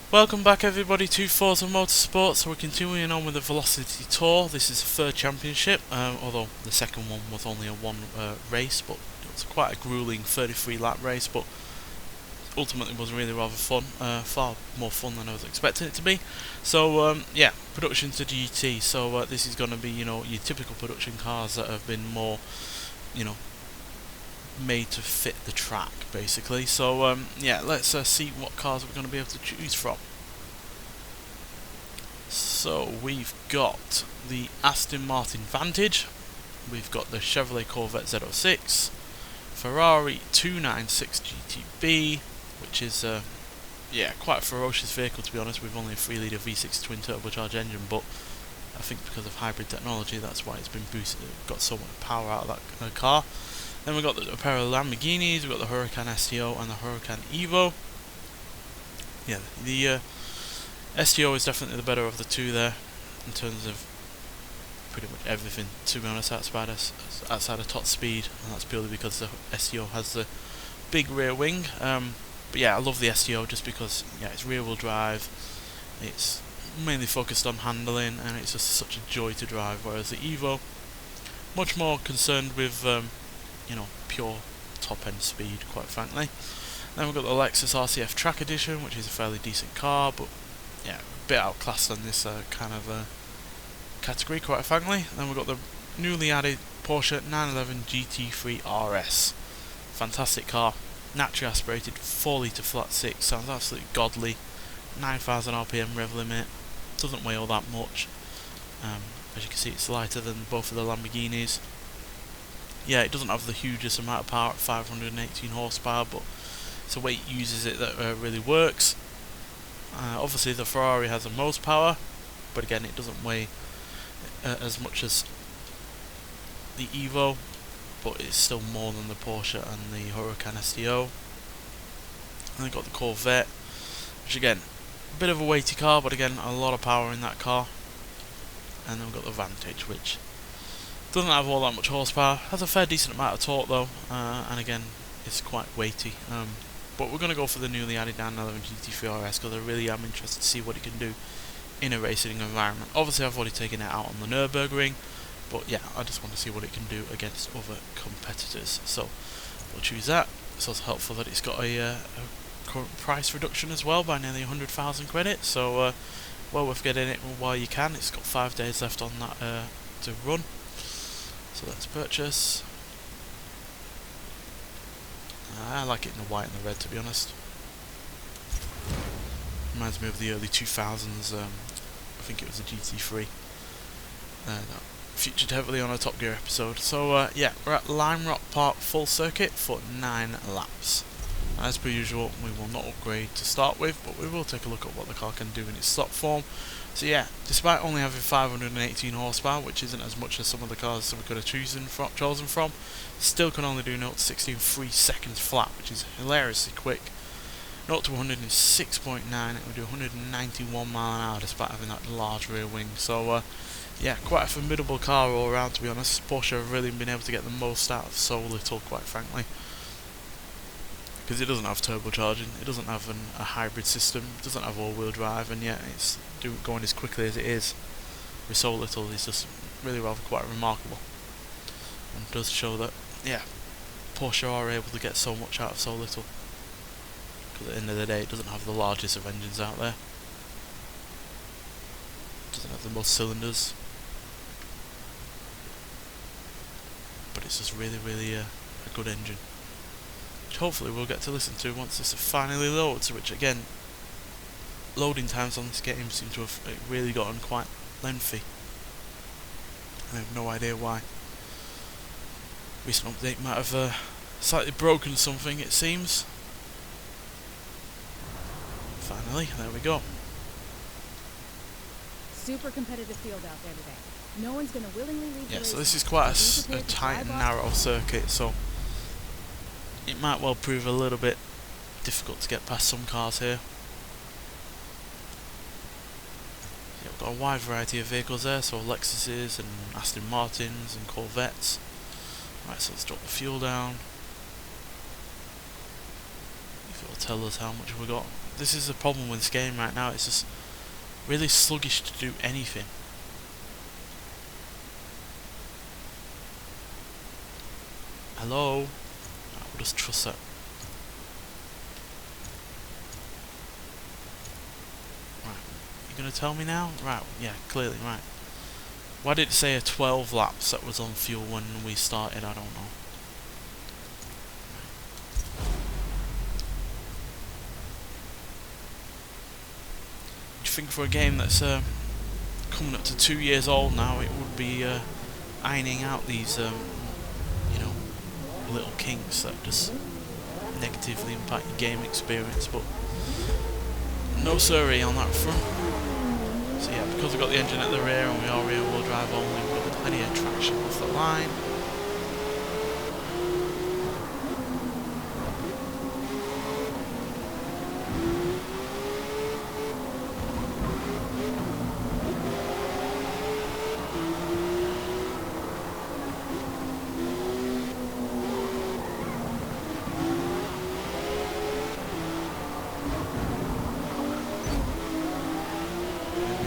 Welcome back everybody to Forza Motorsport. So we're continuing on with the Velocity Tour. This is the third championship, although the second one was only a one race, but it was quite a grueling 33 lap race, but ultimately was really rather fun, far more fun than I was expecting it to be. So yeah, production to GT. So this is going to be, your typical production cars that have been more, made to fit the track basically. So yeah, let's see what cars we're going to be able to choose from. So we've got the Aston Martin Vantage, we've got the Chevrolet Corvette Z06, Ferrari 296 GTB, which is yeah, quite a ferocious vehicle to be honest, with only a 3-litre V6 twin turbocharged engine, but I think because of hybrid technology that's why it's been boosted, got so much power out of that car. Then we've got a pair of Lamborghinis, we've got the Huracan STO and the Huracan Evo. Yeah, the STO is definitely the better of the two there, in terms of pretty much everything, to be honest, outside of top speed, and that's purely because the STO has the big rear wing. But yeah, I love the STO just because, yeah, it's rear wheel drive, it's mainly focused on handling, and it's just such a joy to drive, whereas the Evo, much more concerned with pure top end speed, quite frankly. Then we've got the Lexus RCF Track Edition, which is a fairly decent car, but yeah, a bit outclassed on this kind of category, quite frankly. Then we've got the newly added Porsche 911 GT3 RS. Fantastic car, naturally aspirated, 4-litre flat 6, sounds absolutely godly, 9,000 RPM rev limit, doesn't weigh all that much. As you can see, it's lighter than both of the Lamborghinis. Yeah, it doesn't have the hugest amount of power at 518 horsepower, but it's the way it uses it that really works. Obviously the Ferrari has the most power, but again it doesn't weigh as much as the Evo, but it's still more than the Porsche and the Huracan STO. And then got the Corvette, which again, a bit of a weighty car, but again a lot of power in that car. And then we've got the Vantage, which doesn't have all that much horsepower, has a fair decent amount of torque though, and again it's quite weighty. But we're going to go for the newly added 911 GT3 RS because I really am interested to see what it can do in a racing environment. Obviously I've already taken it out on the Nürburgring, but yeah, I just want to see what it can do against other competitors. So we'll choose that. It's also helpful that it's got a current price reduction as well by nearly 100,000 credits, so well worth getting it while you can. It's got 5 days left on that to run. So let's purchase. I like it in the white and the red, to be honest. Reminds me of the early 2000s, I think it was a GT3. That featured heavily on a Top Gear episode. So yeah, we're at Lime Rock Park full circuit for 9 laps. As per usual, we will not upgrade to start with, but we will take a look at what the car can do in its stock form. So yeah, despite only having 518 horsepower, which isn't as much as some of the cars that we could have chosen from, still can only do 0 to 60 in 3 seconds flat, which is hilariously quick. 0 to 100 in 6.9, it would do 191 mile an hour despite having that large rear wing. So yeah, quite a formidable car all around, to be honest. Porsche have really been able to get the most out of so little, quite frankly. Because it doesn't have turbocharging, it doesn't have a hybrid system, it doesn't have all-wheel drive, and yet it's going as quickly as it is with so little. It's just really rather quite remarkable, and does show that, yeah, Porsche are able to get so much out of so little. Because at the end of the day, it doesn't have the largest of engines out there, it doesn't have the most cylinders, but it's just really a good engine, which hopefully we'll get to listen to once this finally loads, which again, loading times on this game seem to have really gotten quite lengthy. I have no idea why. Recent update might have slightly broken something, it seems. Finally, there we go. Super competitive field out there today. No one's going to willingly leave. Yeah, so this is quite a tight and narrow circuit, so it might well prove a little bit difficult to get past some cars here. Yeah, we've got a wide variety of vehicles there, so Lexuses and Aston Martins and Corvettes. Right, so let's drop the fuel down. If it'll tell us how much we got. this is the problem with this game right now. It's just really sluggish to do anything. Hello? We'll just trust that. Right. You gonna tell me now? Right, yeah, clearly, right. Why did it say a 12 laps that was on fuel when we started? I don't know. Do you think for a game that's coming up to 2 years old now, it would be ironing out these, you know, little kinks that just negatively impact your game experience? But no siree on that front. So yeah, because we've got the engine at the rear and we are rear wheel drive only, we've got plenty of traction off the line.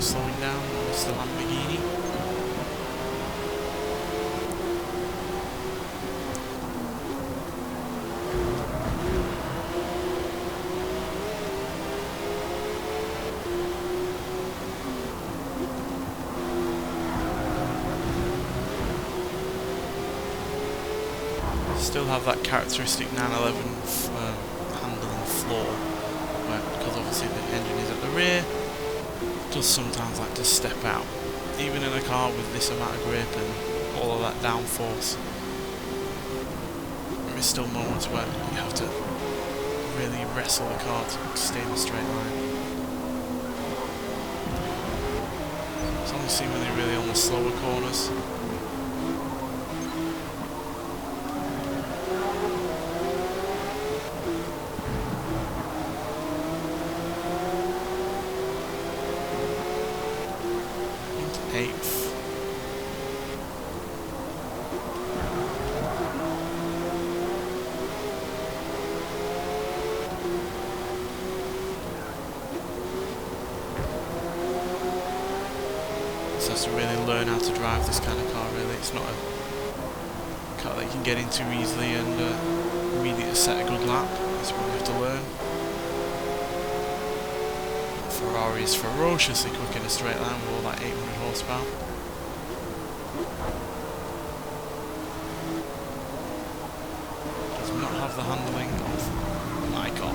Slowing down, it's the Lamborghini. Still have that characteristic 911 handling flaw, because obviously the engine is at the rear. Does sometimes like to step out, even in a car with this amount of grip and all of that downforce. There is still moments where you have to really wrestle the car to stay in a straight line. It's only seemingly really on the slower corners. Eighth. So has to really learn how to drive this kind of car. Really, it's not a car that you can get into easily and immediately set a good lap. It's what you have to learn. Ferrari is ferociously quick in a straight line with all that 800 horsepower. Does not have the handling of my car,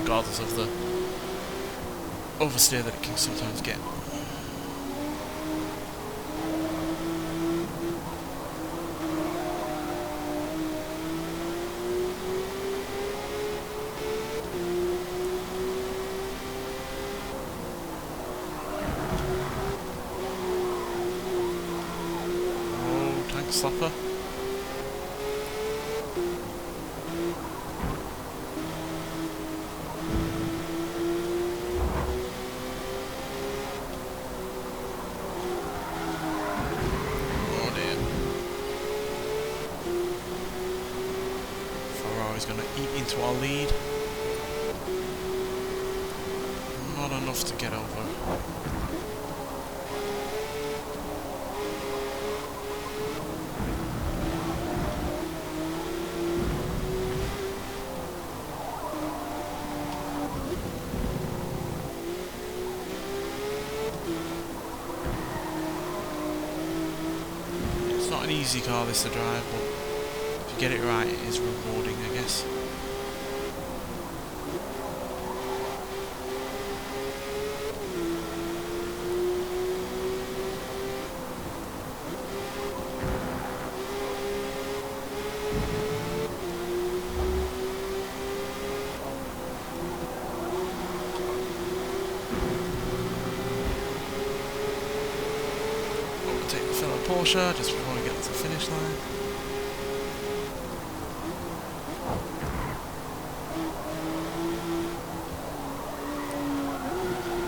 regardless of the oversteer that it can sometimes get. Slapper. Oh dear. Ferrari's going to eat into our lead. Not enough to get over. An easy car this to drive, but if you get it right, it is rewarding, I guess. Overtake the fellow Porsche just before we get to the finish line.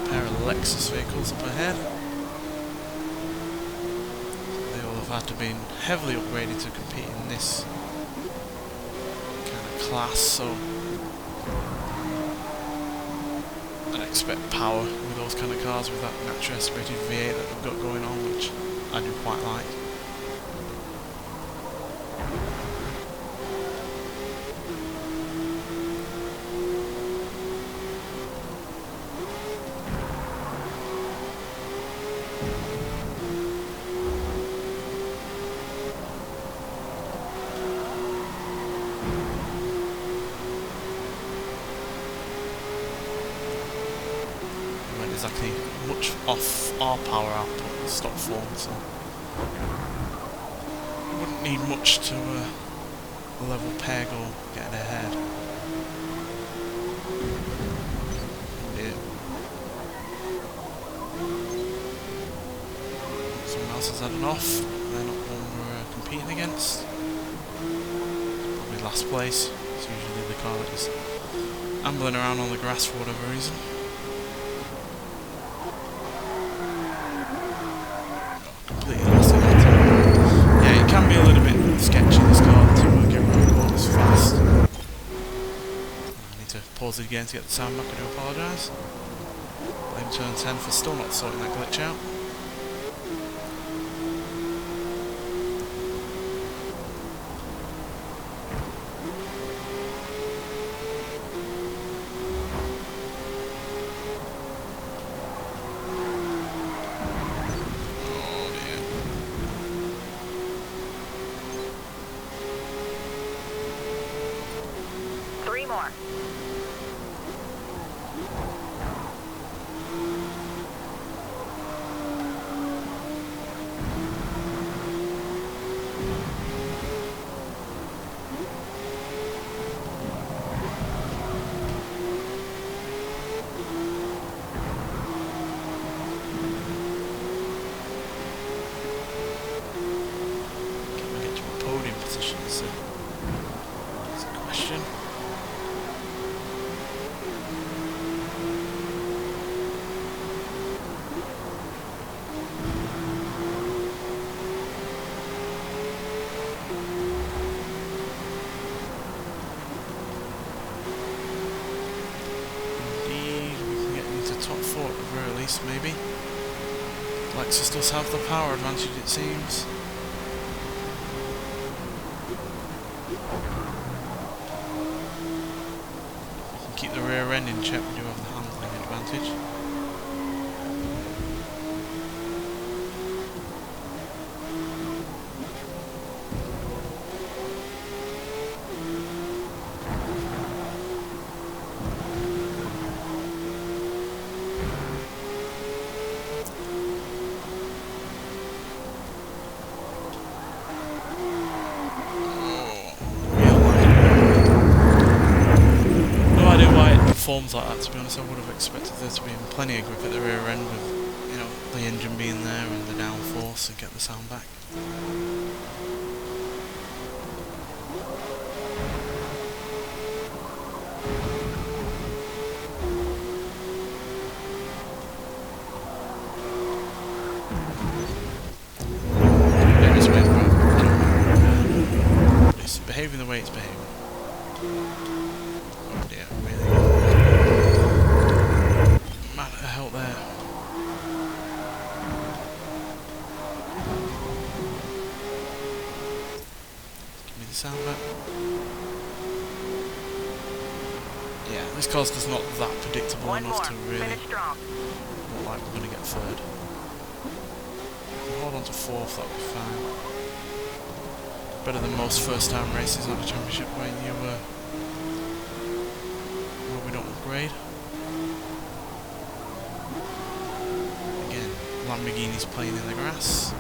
A pair of Lexus vehicles up ahead. They all have had to be heavily upgraded to compete in this kind of class, so expect power with those kind of cars with that naturally aspirated V8 that they've got going on, which I do quite like. Exactly much off our power output in stock form, so wouldn't need much to level peg or get ahead. Yeah. Someone else has had an off. They're not one we're competing against. Probably last place. It's usually the car that is ambling around on the grass for whatever reason. Yeah, it can be a little bit sketchy, this car, to get around corners fast. I need to pause it again to get the sound back. I do apologise. Blame turn 10 for still not sorting that glitch out. More. Can we get to a podium position? That's a question. Top 4 at the very least, maybe. Lexus does have the power advantage, it seems. We can keep the rear end in check, we do have the handling advantage. Forms like that, to be honest. I would have expected there to be plenty of grip at the rear end with, you know, the engine being there and the downforce and get the sound back. It's behaving the way it's behaving. Oh dear, really? Man, the hell there. Give me the sound back. Yeah, this car's just not that predictable enough to really look like we're going to get third. If we hold on to fourth, that would be fine. Better than most first time races on a championship where you where we don't upgrade. Again, Lamborghini's playing in the grass.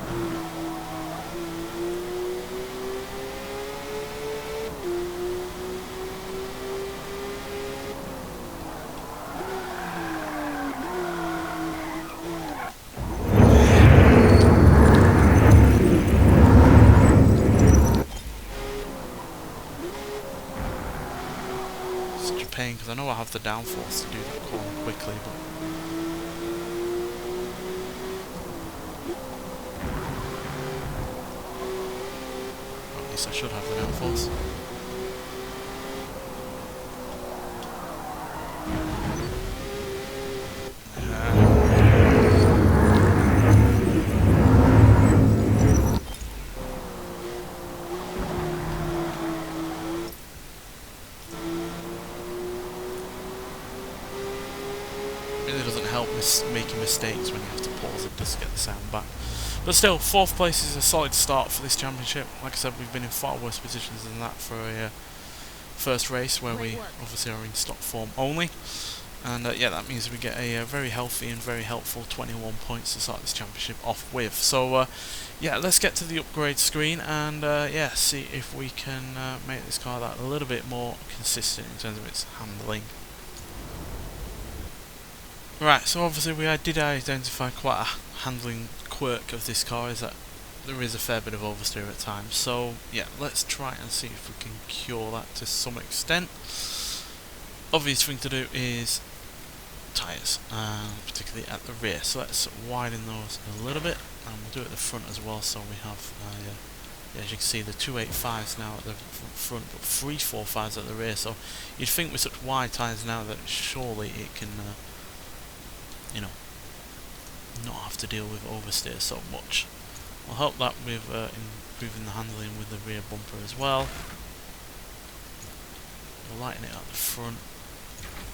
Because I know I have the downforce to do that corner quickly, but at least I should have the downforce. really doesn't help making mistakes when you have to pause it just to get the sound back. But still, 4th place is a solid start for this championship. Like I said, we've been in far worse positions than that for a first race where we obviously are in stock form only. And yeah, that means we get a very healthy and very helpful 21 points to start this championship off with. So yeah, let's get to the upgrade screen and yeah, see if we can make this car that a little bit more consistent in terms of its handling. Right, so obviously we did identify quite a handling quirk of this car, is that there is a fair bit of oversteer at times. So yeah, let's try and see if we can cure that to some extent. Obvious thing to do is tyres, particularly at the rear. So let's widen those a little bit, and we'll do it at the front as well. So we have, yeah, as you can see, the 285s now at the front, but 345s at the rear. So you'd think with such wide tyres now that surely it can, you know, not have to deal with oversteer so much. I'll help that with improving the handling with the rear bumper as well. We'll lighten it at the front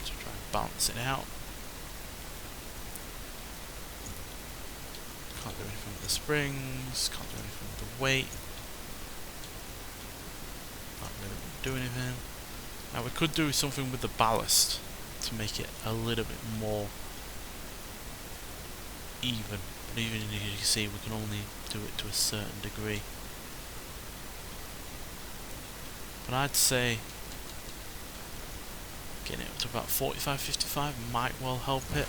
to try and balance it out. Can't do anything with the springs, can't do anything with the weight. Not really do anything. Now we could do something with the ballast to make it a little bit more even, but even as you can see, we can only do it to a certain degree. But I'd say getting it up to about 45-55 might well help it,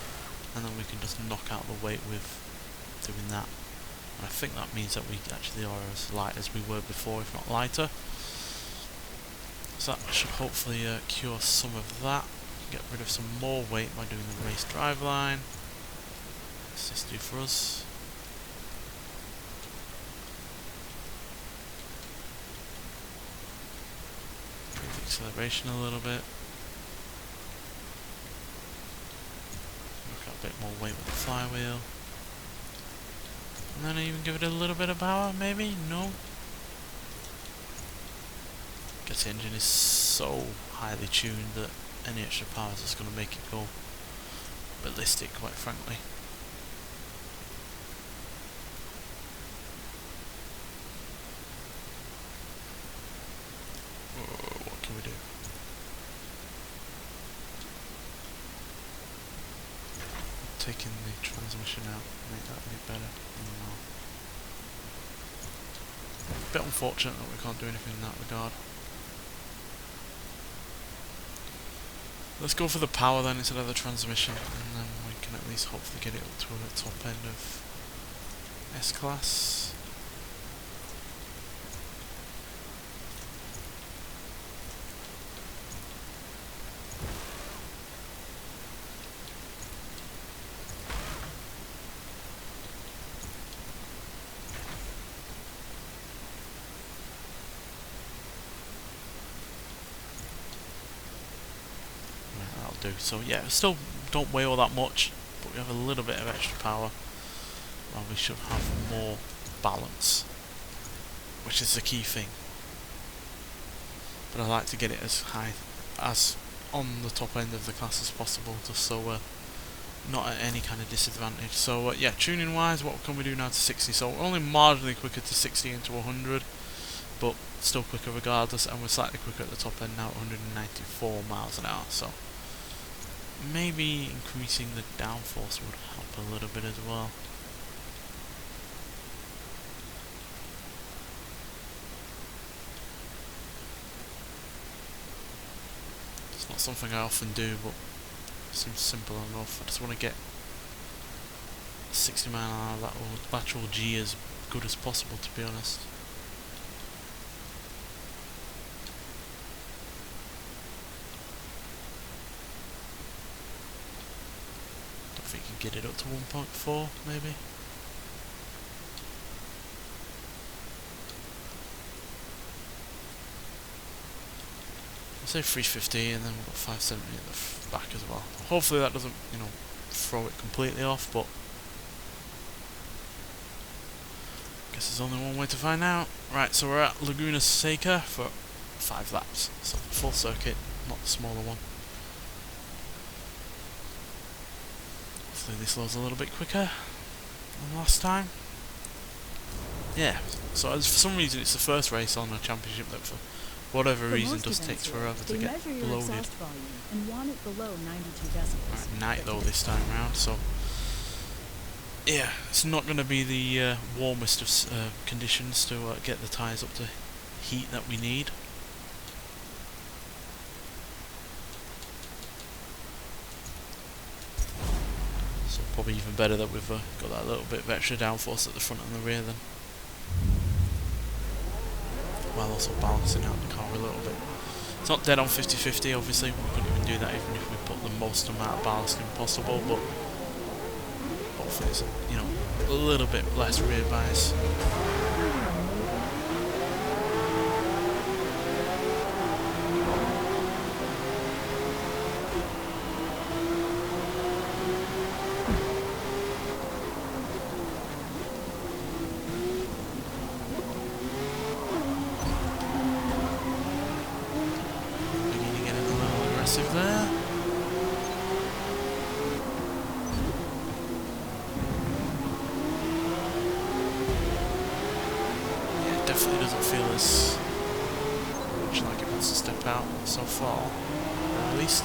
and then we can just knock out the weight with doing that. And I think that means that we actually are as light as we were before, if not lighter. So that should hopefully cure some of that. Get rid of some more weight by doing the race driveline. What's this do for us? Improve the acceleration a little bit. Work out a bit more weight with the flywheel. And then even give it a little bit of power, maybe? No? Guess the engine is so highly tuned that any extra power is just going to make it go ballistic, quite frankly. What can we do? Taking the transmission out, make that a bit better. No. A bit unfortunate that we can't do anything in that regard. Let's go for the power then instead of the transmission, and then we can at least hopefully get it up to the top end of S-Class. So yeah, still don't weigh all that much, but we have a little bit of extra power, and we should have more balance, which is the key thing. But I like to get it as high as on the top end of the class as possible, just so we're not at any kind of disadvantage. So yeah, tuning wise, what can we do now to 60? So we're only marginally quicker to 60 and to 100, but still quicker regardless, and we're slightly quicker at the top end now at 194 miles an hour. So maybe increasing the downforce would help a little bit as well. It's not something I often do, but it seems simple enough. I just want to get 60 mile an hour lateral G as good as possible, to be honest. If we can get it up to 1.4 maybe. I'll say 350, and then we've got 570 at the back as well. Hopefully that doesn't, you know, throw it completely off, but I guess there's only one way to find out. Right, so we're at Laguna Seca for 5 laps, so full circuit, not the smaller one. Hopefully this loads a little bit quicker than last time. Yeah, so for some reason it's the first race on a championship that for whatever reason just takes forever to get loaded. And want it below 92 decibels. Right, night though this time round, so yeah, it's not going to be the warmest of conditions to get the tyres up to heat that we need. So probably even better that we've got that little bit of extra downforce at the front and the rear then, while also balancing out the car a little bit. It's not dead on 50-50, obviously, we couldn't even do that even if we put the most amount of ballasting possible, but hopefully it's, you know, a little bit less rear bias. There. Yeah, it definitely doesn't feel as much like it wants to step out so far, at least.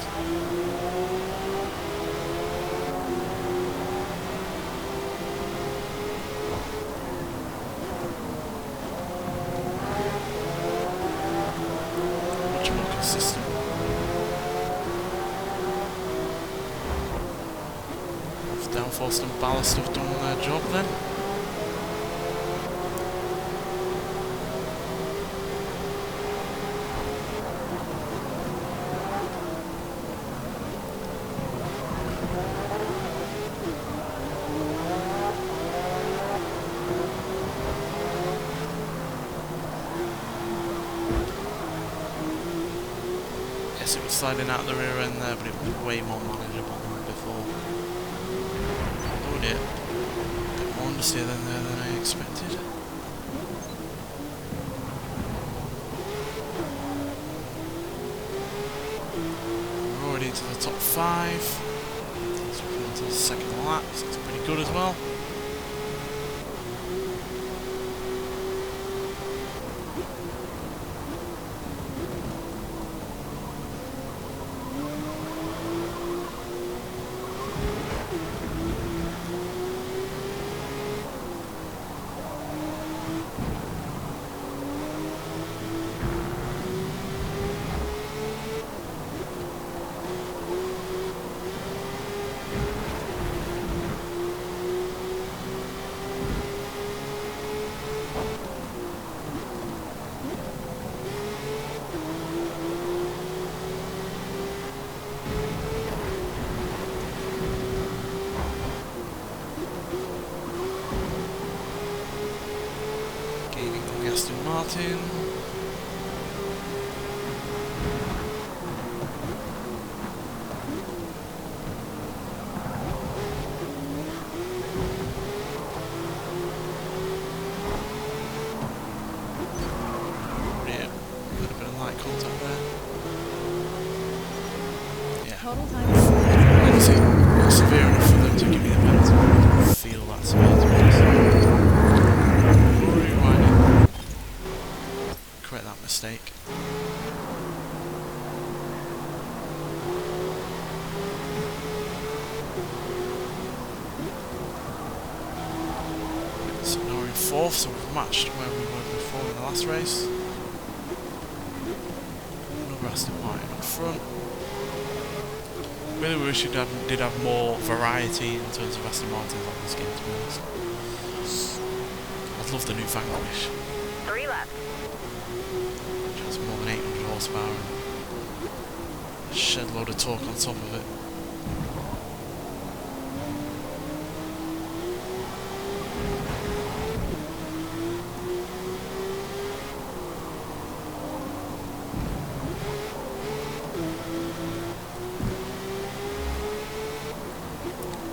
Much more consistent. Downforce and ballast have done their job then. Yes, it was sliding out the rear end there, but it was way more manageable than before. A bit more understeer than I expected. We're already into the top 5. So we're into the second lap, so it's pretty good as well. Aston Martin. Yeah, a little bit of light contact there. Yeah. Total time. Obviously, not severe enough for them to give me the penalty. I don't feel that severe to be honest. Correct that mistake. So now we're in 4th, so we've matched where we were before in the last race. Another Aston Martin up front. Really wish we did have more variety in terms of Aston Martins on this game, to be honest. I'd love the new Vanquish. 3 left. Which has more than 800 horsepower and a shed load of torque on top of it.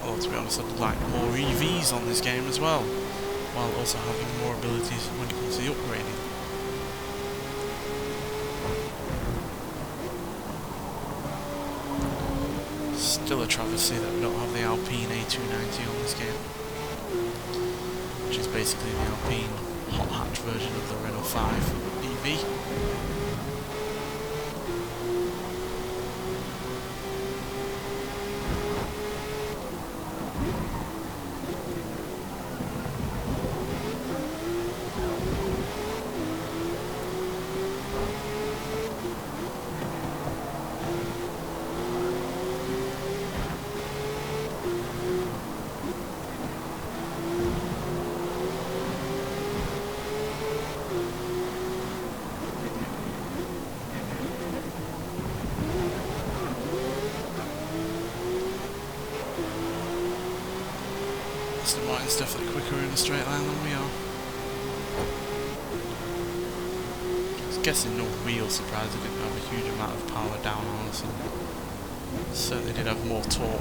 Although, to be honest, I'd like more EVs on this game as well, while also having more abilities when it comes to the upgrading. Still a travesty that we don't have the Alpine A290 on this game, which is basically the Alpine hot hatch version of the Renault 5 EV. Aston Martin's definitely quicker in a straight line than we are. I was guessing no real surprise they didn't have a huge amount of power down on us, and certainly did have more torque.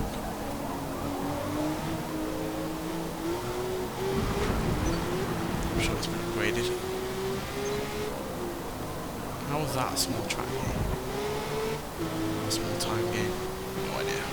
I'm sure it's been upgraded. How was that a small track game? A small time game? No idea.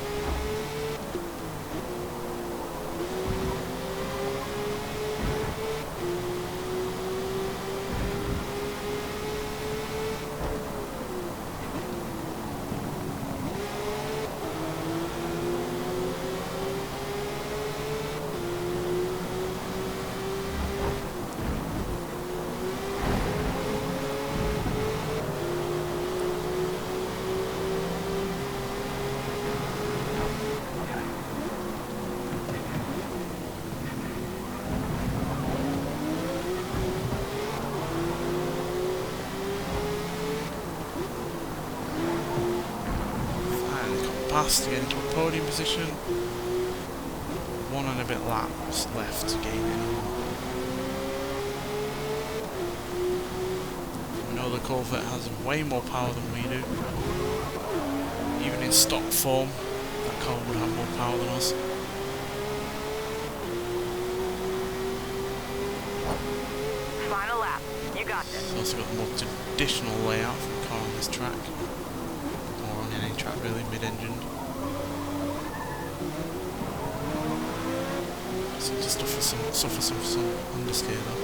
To get into a podium position. 1 and a bit laps left to gain anymore. We know the Corvette has way more power than we do. Even in stock form, that car would have more power than us. Final lap. You got this. It's also got the more traditional layout for a car on this track. Or on any track really, mid-engined. Seems to suffer some understeer though.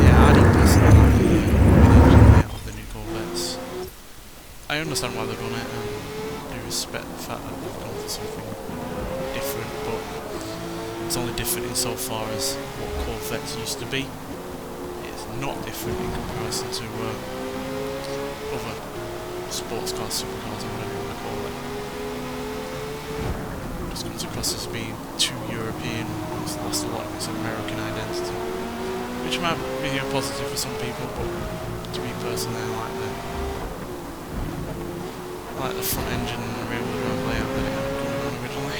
Yeah, I don't personally like the mid-engine layout of the new Corvettes. I understand why they've done it, and do respect the fact that they've gone for something different, but it's only different insofar as what Corvettes used to be. It's not different in comparison to other sports cars, supercars, or whatever you want to call it. Just comes across as being too European, it's lost a lot of its American identity, which might be a positive for some people, but to me personally, I like the front engine and the rear wheel drive layout that it had going on originally.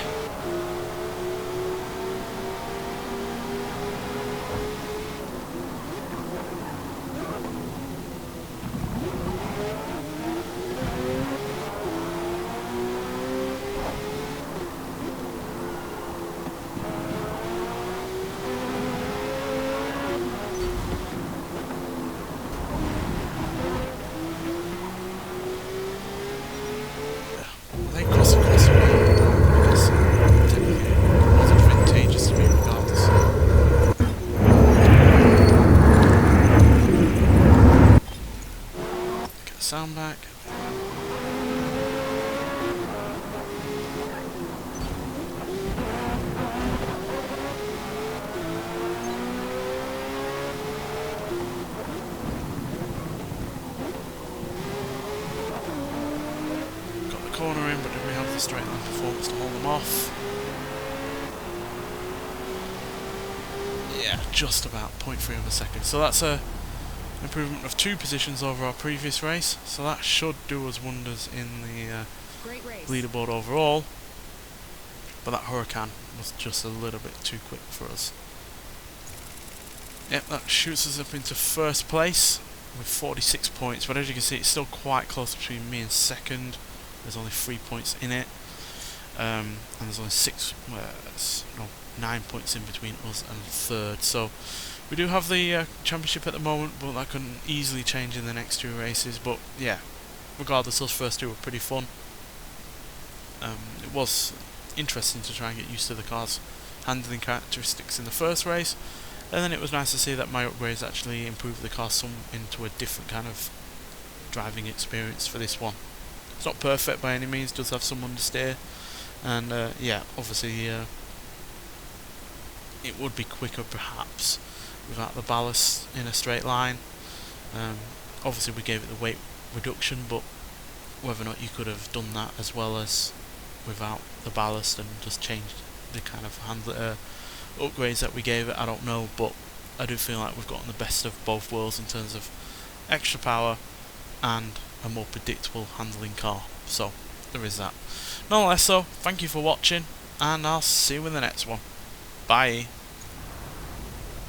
Sound back. Got the corner in, but do we have the straight line performance to hold them off? Yeah, just about 0.3 of a second. So that's a improvement of 2 positions over our previous race, so that should do us wonders in the Great race. leaderboard overall, but that Huracan was just a little bit too quick for us. Yep, that shoots us up into first place with 46 points, but as you can see it's still quite close between me and second. There's only 3 points in it, and there's only 9 points in between us and third, so we do have the championship at the moment, but that can easily change in the next 2 races. But yeah, regardless, those first two were pretty fun. It was interesting to try and get used to the car's handling characteristics in the first race, and then it was nice to see that my upgrades actually improved the car into a different kind of driving experience for this one. It's not perfect by any means, does have some understeer, and yeah, obviously it would be quicker perhaps without the ballast in a straight line. Obviously we gave it the weight reduction, but whether or not you could have done that as well as without the ballast and just changed the kind of upgrades that we gave it, I don't know, but I do feel like we've gotten the best of both worlds in terms of extra power and a more predictable handling car. So there is that. Nonetheless, so thank you for watching, and I'll see you in the next one. Bye.